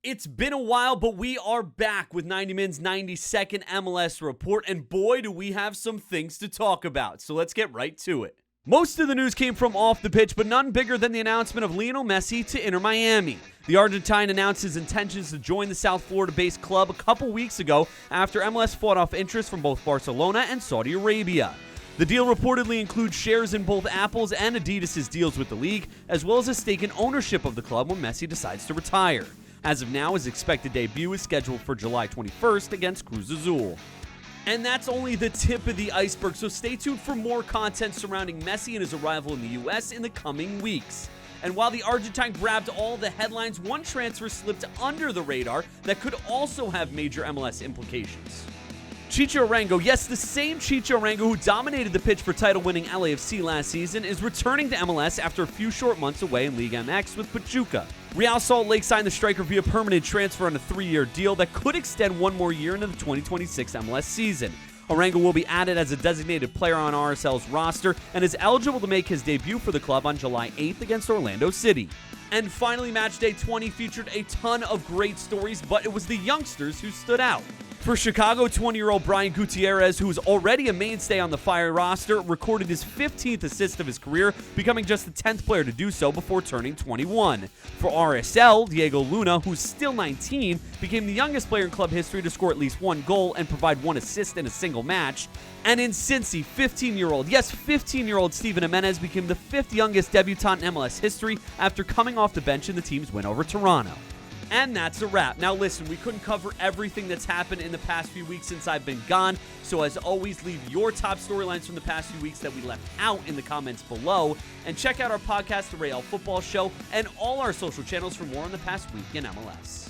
It's been a while, but we are back with 90Min's 90-second MLS report, and boy, do we have some things to talk about. So let's get right to it. Most of the news came from off the pitch, but none bigger than the announcement of Lionel Messi to Inter Miami. The Argentine announced his intentions to join the South Florida-based club a couple weeks ago after MLS fought off interest from both Barcelona and Saudi Arabia. The deal reportedly includes shares in both Apple's and Adidas' deals with the league, as well as a stake in ownership of the club when Messi decides to retire. As of now, his expected debut is scheduled for July 21st against Cruz Azul. And that's only the tip of the iceberg, so stay tuned for more content surrounding Messi and his arrival in the U.S. in the coming weeks. And while the Argentine grabbed all the headlines, one transfer slipped under the radar that could also have major MLS implications. Chicho Arango, yes, the same Chicho Arango who dominated the pitch for title-winning LAFC last season, is returning to MLS after a few short months away in Liga MX with Pachuca. Real Salt Lake signed the striker via permanent transfer on a 3-year deal that could extend one more year into the 2026 MLS season. Arango will be added as a designated player on RSL's roster and is eligible to make his debut for the club on July 8th against Orlando City. And finally, Matchday 20 featured a ton of great stories, but it was the youngsters who stood out. For Chicago, 20-year-old Brian Gutierrez, who is already a mainstay on the Fire roster, recorded his 15th assist of his career, becoming just the 10th player to do so before turning 21. For RSL, Diego Luna, who's still 19, became the youngest player in club history to score at least one goal and provide one assist in a single match. And in Cincy, 15-year-old Steven Jimenez became the 5th youngest debutant in MLS history after coming off the bench in the team's win over Toronto. And that's a wrap. Now listen, we couldn't cover everything that's happened in the past few weeks since I've been gone, so as always, leave your top storylines from the past few weeks that we left out in the comments below, and check out our podcast, The Real Football Show, and all our social channels for more on the past week in MLS.